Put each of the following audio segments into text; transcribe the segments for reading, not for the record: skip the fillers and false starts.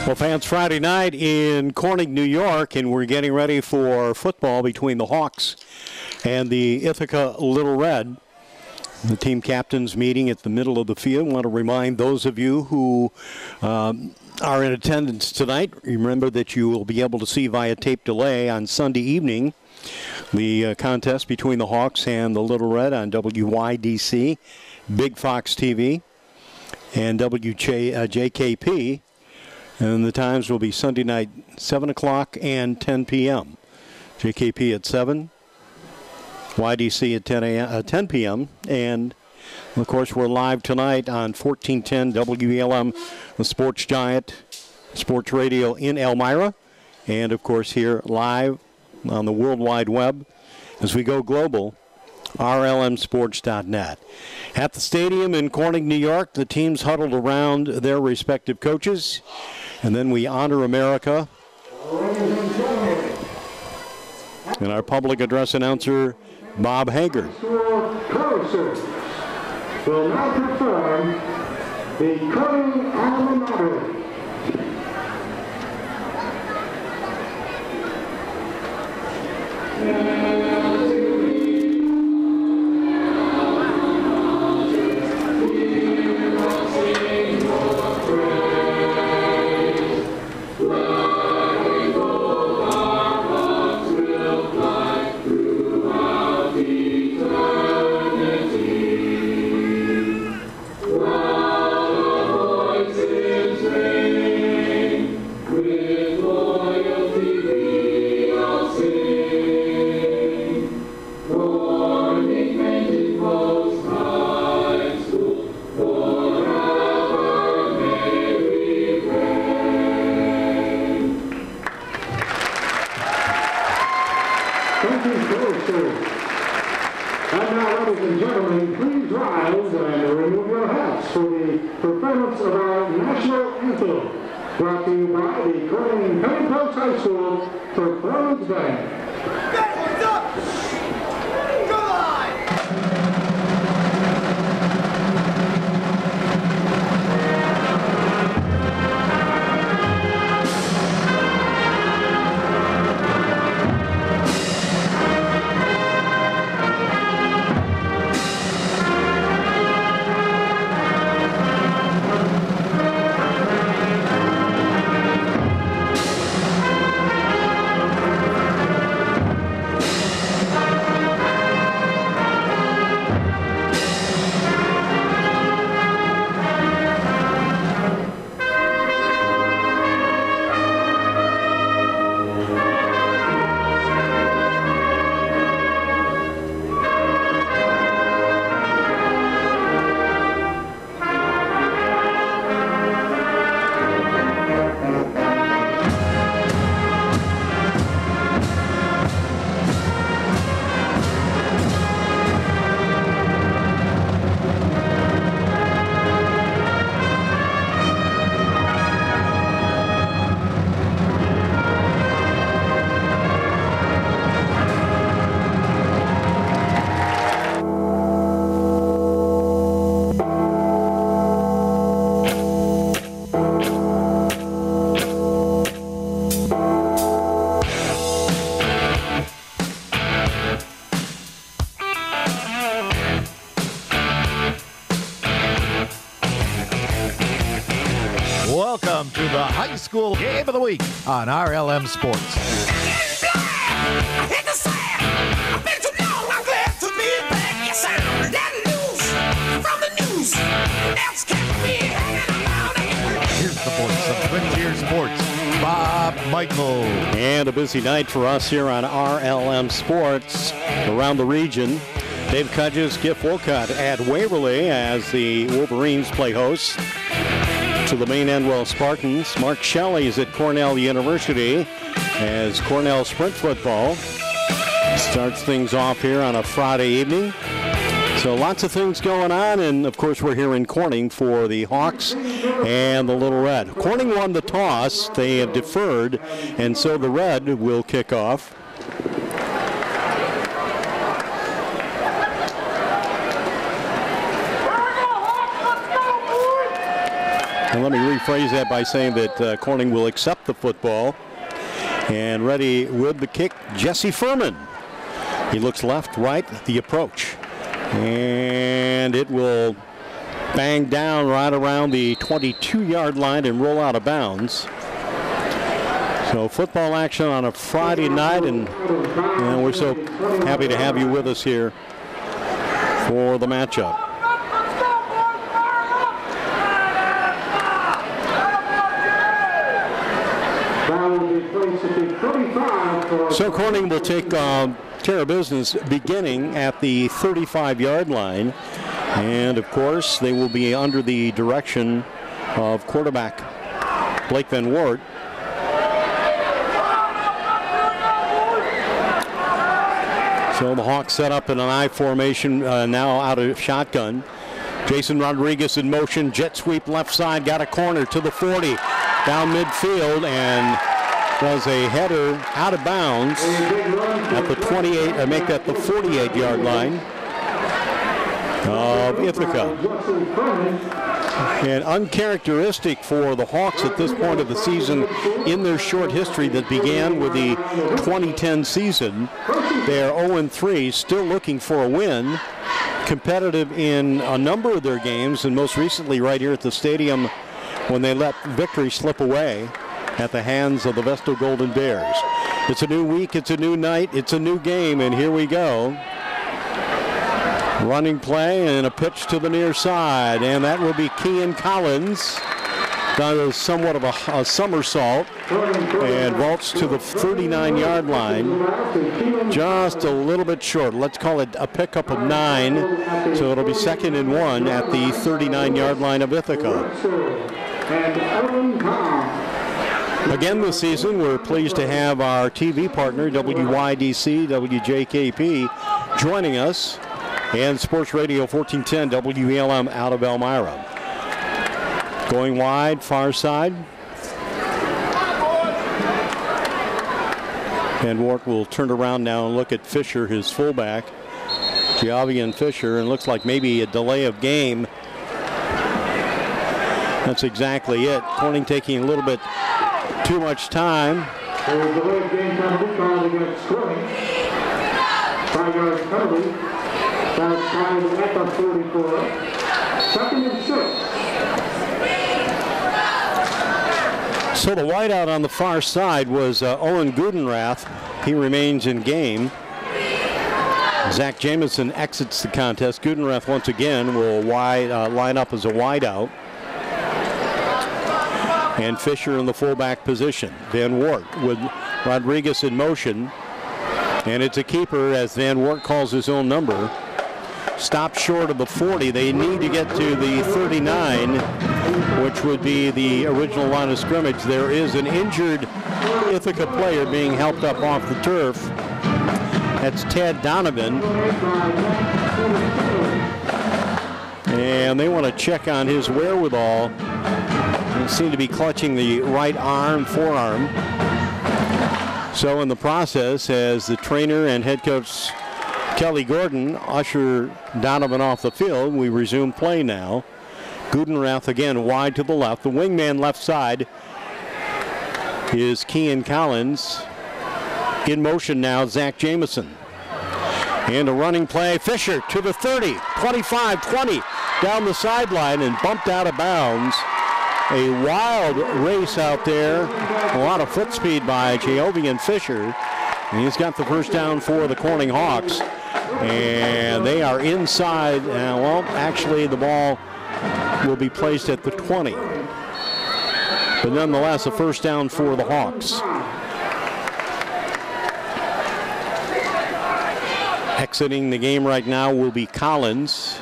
Well, fans, Friday night in Corning, New York, and we're getting ready for football between the Hawks and the Ithaca Little Red. The team captains meeting at the middle of the field. I want to remind those of you who are in attendance tonight, remember that you will be able to see via tape delay on Sunday evening the contest between the Hawks and the Little Red on WYDC, Big Fox TV, and WJKP. And the times will be Sunday night, 7 o'clock and 10 p.m. JKP at 7, YDC at 10 p.m. And, of course, we're live tonight on 1410 WELM, the Sports Giant, Sports Radio in Elmira. And, of course, here live on the World Wide Web as we go global, rlmsports.net. At the stadium in Corning, New York, the teams huddled around their respective coaches. And then we honor America. And our public address announcer, Bob Hager. Will now perform the Corning alma mater. Brought to you by the Corning Penny Post High School Performance Band. What's up? Come on! Welcome to the high school game of the week on RLM Sports. I hit the sand. I've been too long. I'm glad to be back. Yes, I'm that news from the news. That's kept me hanging around. Here's the voice of Twin Tier Sports, Bob Michael. And a busy night for us here on RLM Sports around the region. Dave Cudges, Giff Wolcott at Waverly as the Wolverines play host to the Maine Endwell Spartans. Mark Shelley is at Cornell University as Cornell Sprint Football starts things off here on a Friday evening. So lots of things going on, and of course we're here in Corning for the Hawks and the Little Red. Corning won the toss. They have deferred, and so the Red will kick off. And let me rephrase that by saying that Corning will accept the football. And ready with the kick, Jesse Furman. He looks left, right, the approach. And it will bang down right around the 22-yard line and roll out of bounds. So football action on a Friday night, and we're so happy to have you with us here for the matchup. So Corning will take care of business beginning at the 35-yard line. And, of course, they will be under the direction of quarterback Blake Van Wart. So the Hawks set up in an I formation, now out of shotgun. Jason Rodriguez in motion, jet sweep left side, got a corner to the 40, down midfield, and does a header out of bounds at the 28, make that the 48-yard line of Ithaca. And uncharacteristic for the Hawks at this point of the season in their short history that began with the 2010 season. They are 0-3, still looking for a win. Competitive in a number of their games, and most recently right here at the stadium when they let victory slip away at the hands of the Vestal Golden Bears. It's a new week, it's a new night, it's a new game, and here we go. Running play and a pitch to the near side, and that will be Kean Collins. Does somewhat of a somersault and vaults to the 39-yard line. Just a little bit short. Let's call it a pickup of 9. So it'll be 2nd and 1 at the 39-yard line of Ithaca. Again this season, we're pleased to have our TV partner, WYDC, WJKP, joining us, and Sports Radio 1410 WELM out of Elmira. Going wide, far side. Van Wart will turn around now and look at Fisher, his fullback, Giavian Fisher, and looks like maybe a delay of game. That's exactly it. Corning taking a little bit too much time. Delay of game penalty called against Corning. 5-yard penalty. That's tied at the 44. 2nd and 6. So the wideout on the far side was Owen Gudenrath. He remains in game. Zach Jamison exits the contest. Gudenrath once again will line up as a wideout. And Fisher in the fullback position. Van Wart with Rodriguez in motion. And it's a keeper as Van Wart calls his own number. Stopped short of the 40. They need to get to the 39, which would be the original line of scrimmage. There is an injured Ithaca player being helped up off the turf. That's Ted Donovan. And they want to check on his wherewithal. He seemed to be clutching the right arm, forearm. So in the process, as the trainer and head coach Kelly Gordon usher Donovan off the field, we resume play now. Gudenrath again wide to the left. The wingman left side is Kean Collins. In motion now, Zach Jamison. And a running play, Fisher to the 30, 25, 20, down the sideline and bumped out of bounds. A wild race out there. A lot of foot speed by Giavian Fisher. And he's got the first down for the Corning Hawks. And they are inside. Well, actually, the ball will be placed at the 20. But nonetheless, a first down for the Hawks. Exiting the game right now will be Collins.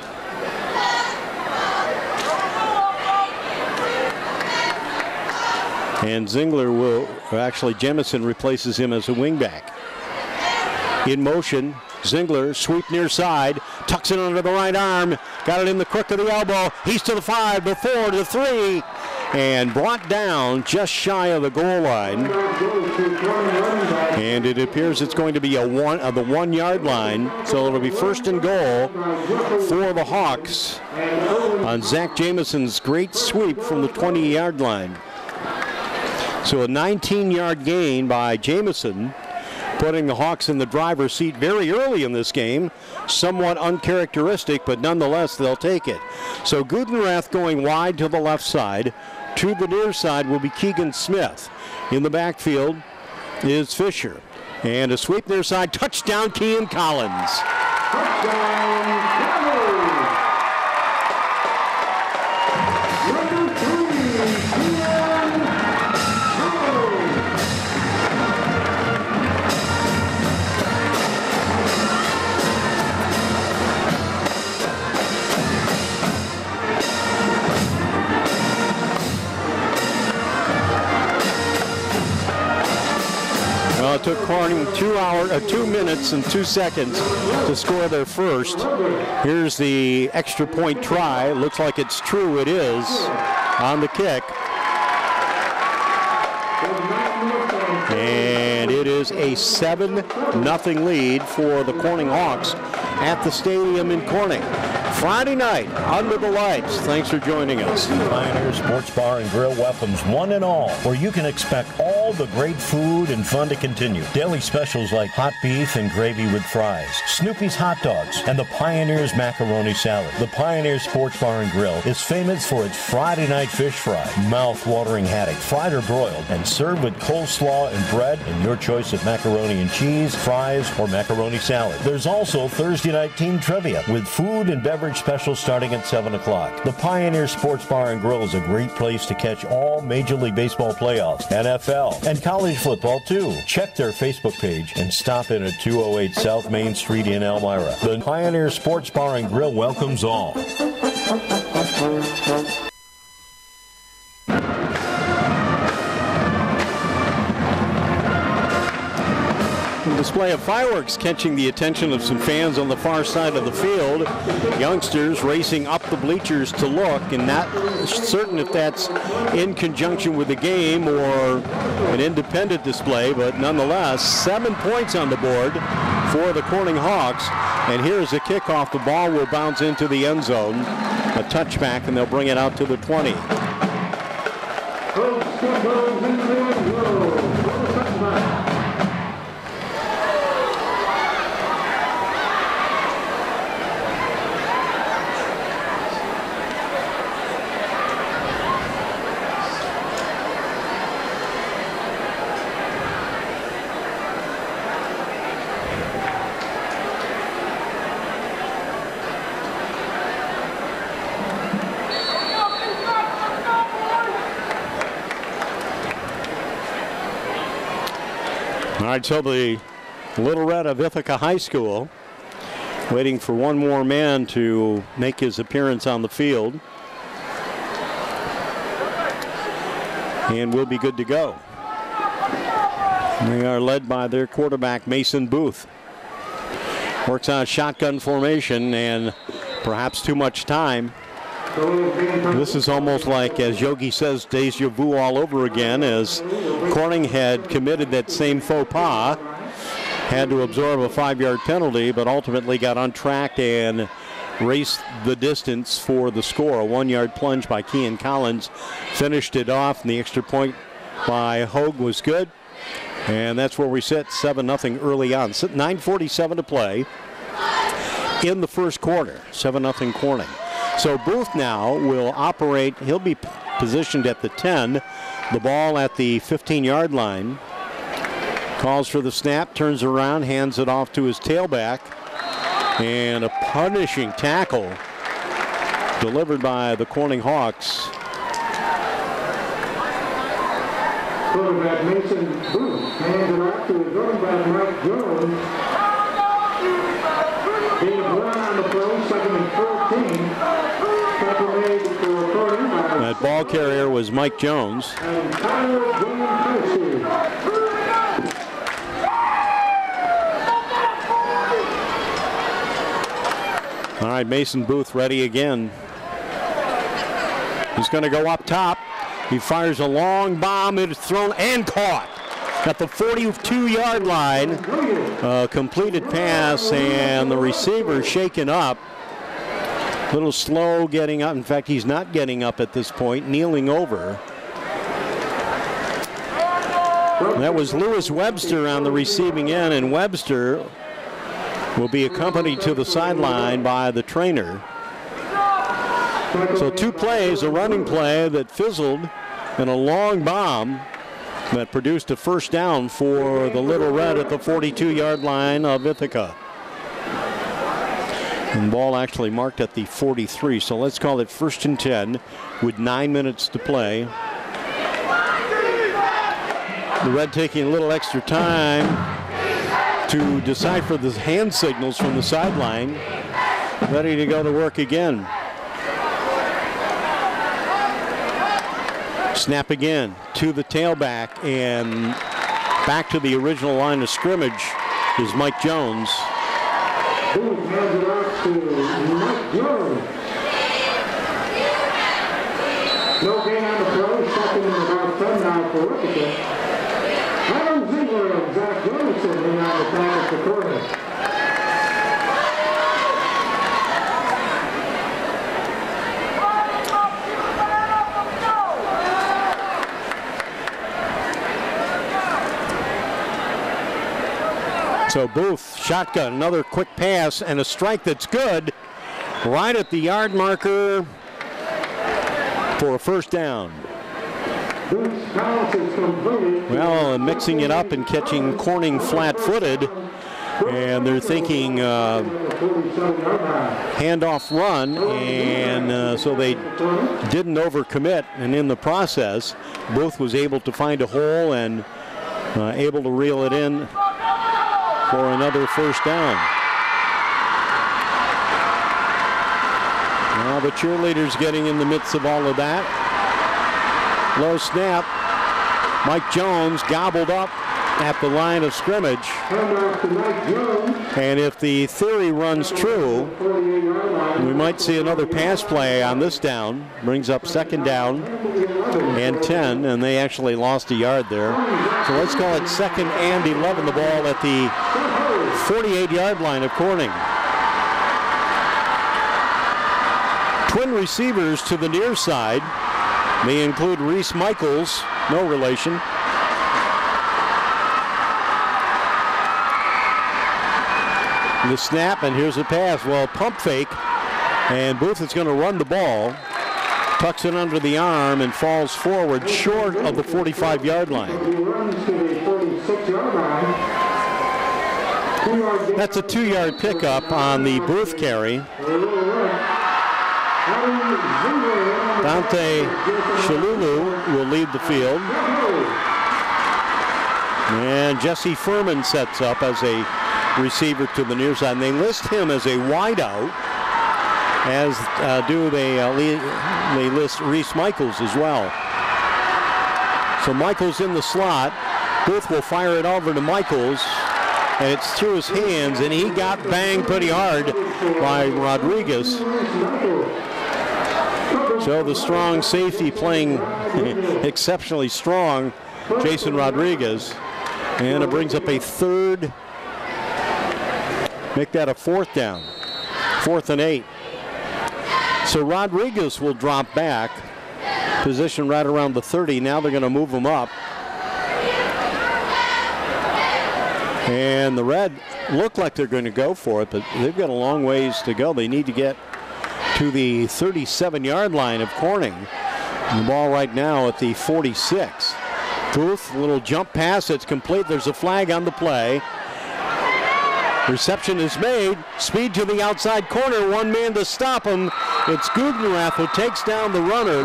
And Zingler will, actually Jemison replaces him as a wingback. In motion, Zingler, sweep near side, tucks it under the right arm, got it in the crook of the elbow. He's to the 5, the 4, the 3, and brought down just shy of the goal line. And it appears it's going to be the 1 yard line. So it'll be first and goal for the Hawks on Zach Jameson's great sweep from the 20-yard line. So a 19-yard gain by Jameson, putting the Hawks in the driver's seat very early in this game. Somewhat uncharacteristic, but nonetheless they'll take it. So Gudenrath going wide to the left side. To the near side will be Keegan Smith. In the backfield is Fisher. And a sweep near side, touchdown Kean Collins. Well, it took Corning 2 minutes and 2 seconds to score their first. Here's the extra point try. Looks like it's true. It is on the kick. And it is a 7-0 lead for the Corning Hawks at the stadium in Corning. Friday night, under the lights. Thanks for joining us. Pioneer Sports Bar and Grill welcomes one and all, where you can expect all the great food and fun to continue. Daily specials like hot beef and gravy with fries, Snoopy's hot dogs, and the Pioneer's macaroni salad. The Pioneer Sports Bar and Grill is famous for its Friday night fish fry, mouth-watering haddock, fried or broiled, and served with coleslaw and bread and your choice of macaroni and cheese, fries, or macaroni salad. There's also Thursday night team trivia with food and beverage specials starting at 7 o'clock. The Pioneer Sports Bar and Grill is a great place to catch all Major League Baseball playoffs, NFL, and college football too. Check their Facebook page and stop in at 208 South Main Street in Elmira. The Pioneer Sports Bar and Grill welcomes all. Display of fireworks catching the attention of some fans on the far side of the field. Youngsters racing up the bleachers to look, and not certain if that's in conjunction with the game or an independent display, but nonetheless 7 points on the board for the Corning Hawks. And here's the kickoff. The ball will bounce into the end zone. A touchback, and they'll bring it out to the 20. All right, so the Little Red of Ithaca High School waiting for one more man to make his appearance on the field. And we'll be good to go. They are led by their quarterback, Mason Booth. Works on a shotgun formation and perhaps too much time. This is almost like, as Yogi says, deja vu all over again, as Corning had committed that same faux pas, had to absorb a 5-yard penalty, but ultimately got on track and raced the distance for the score. A 1-yard plunge by Kean Collins finished it off, and the extra point by Hogue was good. And that's where we sit, 7-0 early on. 9:47 to play in the first quarter, 7-0 Corning. So Booth now will operate. He'll be positioned at the 10. The ball at the 15-yard line. Calls for the snap, turns around, hands it off to his tailback. And a punishing tackle delivered by the Corning Hawks. Quarterback Mason Booth hands it off to his running back Mike Jones. Gain of 1 on the play, second and 14. Tackle made for Corning. That ball carrier was Mike Jones. And Tyler Williams. All right, Mason Booth ready again. He's going to go up top. He fires a long bomb. It is thrown and caught at the 42-yard line. Completed pass, and the receiver shaken up. A little slow getting up. In fact, he's not getting up at this point, kneeling over. That was Lewis Webster on the receiving end, and Webster will be accompanied to the sideline by the trainer. So two plays, a running play that fizzled and a long bomb that produced a first down for the Little Red at the 42-yard line of Ithaca. And ball actually marked at the 43, so let's call it 1st and 10 with 9 minutes to play. The Red taking a little extra time to decipher the hand signals from the sideline, ready to go to work again. Snap again to the tailback, and back to the original line of scrimmage is Mike Jones. Booth hands it off to Mike Jones. No gain on the play, second and about 10 now for Ithaca. Adam Ziegler and Zach Jamison in on the tackle for corner. So Booth, shotgun, another quick pass, and a strike that's good right at the yard marker for a first down. Well, mixing it up and catching Corning flat-footed, and they're thinking handoff run, and so they didn't overcommit, and in the process, Booth was able to find a hole and able to reel it in for another first down. Now the cheerleaders getting in the midst of all of that. Low snap. Mike Jones gobbled up at the line of scrimmage. And if the theory runs true, we might see another pass play on this down. Brings up 2nd down and 10, and they actually lost a yard there. So let's call it 2nd and 11, the ball at the 48-yard line of Corning. Twin receivers to the near side. They include Reese Michaels, no relation. The snap, and here's a pass. Well, pump fake, and Booth is going to run the ball, tucks it under the arm, and falls forward short of the 45-yard line. That's a 2-yard pickup on the Booth carry. Dante Shalulu will lead the field. And Jesse Furman sets up as a receiver to the near side. And they list him as a wideout, as they list Reese Michaels as well. So Michaels in the slot. Booth will fire it over to Michaels, and it's through his hands, and he got banged pretty hard by Rodriguez. So the strong safety playing exceptionally strong, Jason Rodriguez. And it brings up a 3rd. Make that a 4th down. 4th and 8. So Rodriguez will drop back. Position right around the 30. Now they're going to move him up. And the Red look like they're going to go for it, but they've got a long ways to go. They need to get to the 37-yard line of Corning. And the ball right now at the 46. Booth, a little jump pass, it's complete. There's a flag on the play. Reception is made. Speed to the outside corner. One man to stop him. It's Guggenrath who takes down the runner.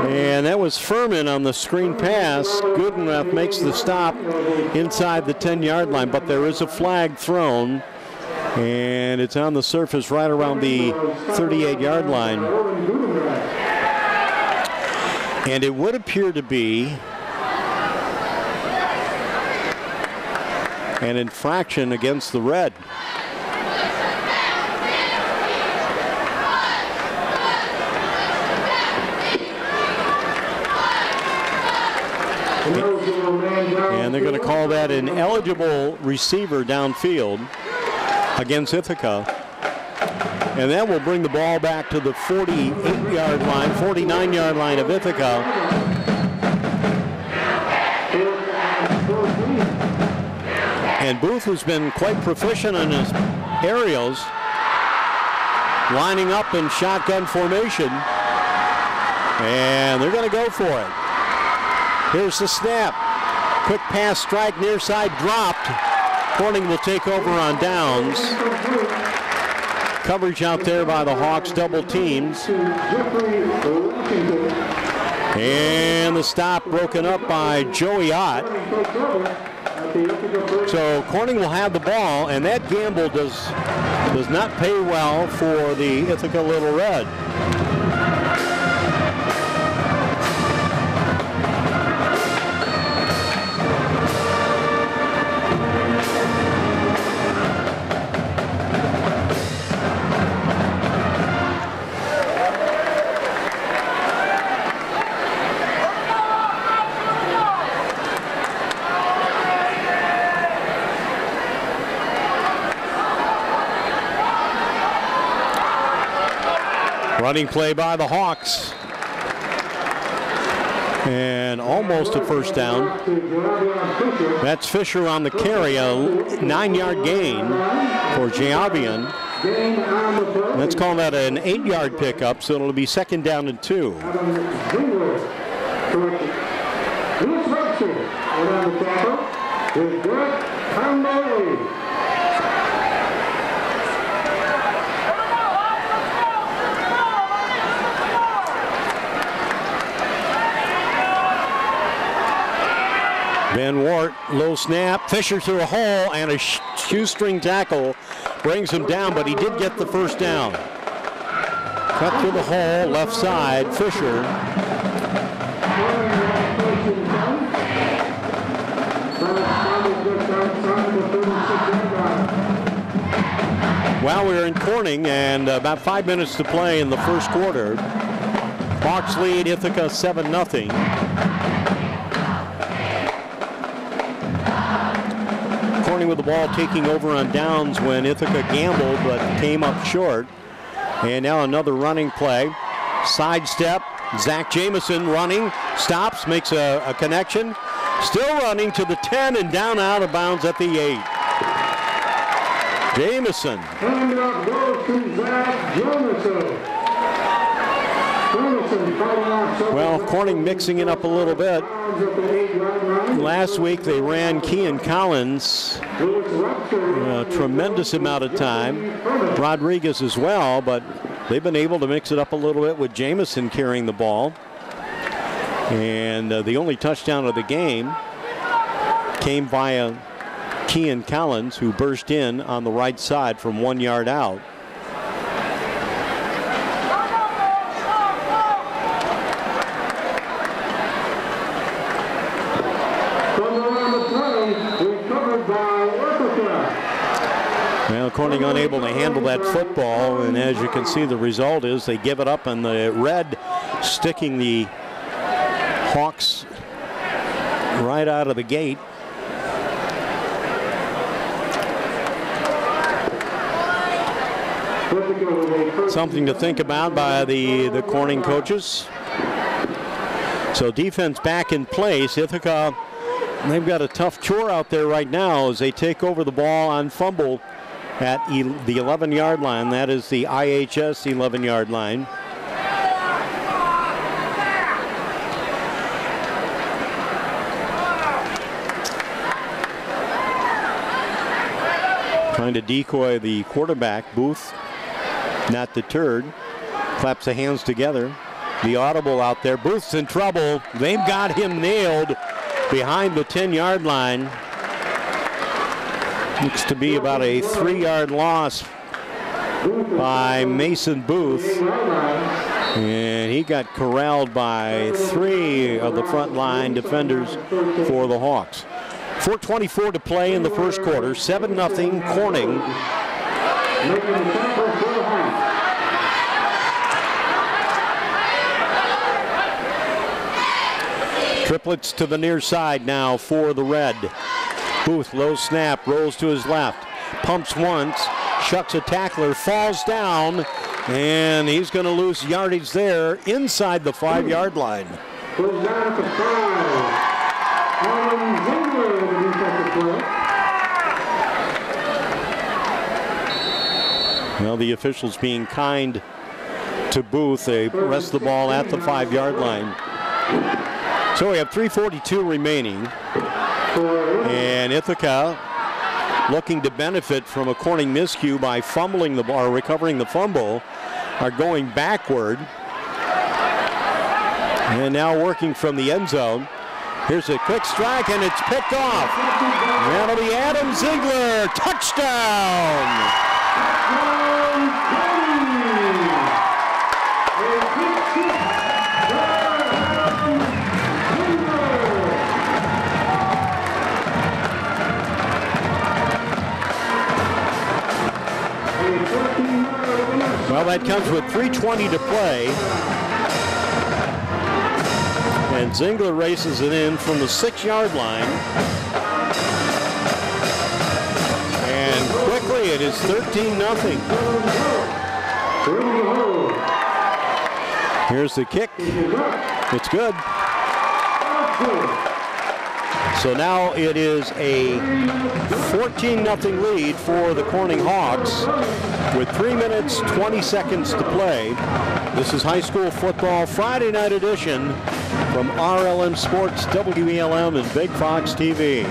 And that was Furman on the screen pass. Guggenrath makes the stop inside the 10-yard line, but there is a flag thrown. And it's on the surface right around the 38-yard line. And it would appear to be an infraction against the Red. And they're going to call that an eligible receiver downfield against Ithaca. And that will bring the ball back to the 48-yard line, 49-yard line of Ithaca. And Booth has been quite proficient in his aerials, lining up in shotgun formation. And they're going to go for it. Here's the snap. Quick pass, strike, near side, dropped. Corning will take over on downs. Coverage out there by the Hawks, double teams. And the stop broken up by Joey Ott. So Corning will have the ball, and that gamble does not pay well for the Ithaca Little Red. Running play by the Hawks. And almost a first down. That's Fisher on the carry, a 9-yard gain for Javian. Let's call that an 8-yard pickup, so it'll be 2nd down and 2. Van Wart, low snap, Fisher through a hole, and a shoestring tackle brings him down, but he did get the first down. Cut through the hole, left side, Fisher. Well, we're in Corning, and about 5 minutes to play in the first quarter. Hawks lead Ithaca 7-0. Corning with the ball taking over on downs when Ithaca gambled but came up short. And now another running play. Sidestep, Zach Jamison running, stops, makes a connection. Still running to the 10 and down out of bounds at the 8. Jamison. And up goes to Zach Jamison. Well, Corning mixing it up a little bit. Last week they ran Kean Collins a tremendous amount of time. Rodriguez as well, but they've been able to mix it up a little bit with Jamison carrying the ball. And the only touchdown of the game came via Kean Collins, who burst in on the right side from 1 yard out. Well, Corning unable to handle that football, and as you can see, the result is they give it up, and the Red sticking the Hawks right out of the gate. Something to think about by the Corning coaches. So defense back in place. Ithaca, they've got a tough chore out there right now as they take over the ball on fumble at the 11-yard line. That is the IHS 11-yard line. Trying to decoy the quarterback, Booth, not deterred. Claps the hands together. The audible out there. Booth's in trouble. They've got him nailed behind the 10-yard line. Looks to be about a 3-yard loss by Mason Booth. And he got corralled by 3 of the front line defenders for the Hawks. 4:24 to play in the first quarter. 7-0 Corning. Triplets to the near side now for the Red. Booth, low snap, rolls to his left. Pumps once, shucks a tackler, falls down, and he's going to lose yardage there inside the 5-yard line. Goes down at the 5. Alan Ziegler with the defensive play. Well, the officials being kind to Booth. They rest the ball at the 5-yard line. So we have 3:42 remaining. And Ithaca looking to benefit from a Corning miscue by fumbling the ball, or recovering the fumble, are going backward. And now working from the end zone. Here's a quick strike, and it's picked off. That'll be Adam Ziegler. Touchdown! Well, that comes with 3:20 to play. And Ziegler races it in from the 6-yard line. And quickly it is 13-0. Here's the kick. It's good. So now it is a 14-0 lead for the Corning Hawks with 3 minutes, 20 seconds to play. This is high school football Friday night edition from RLM Sports, WELM, and Big Fox TV.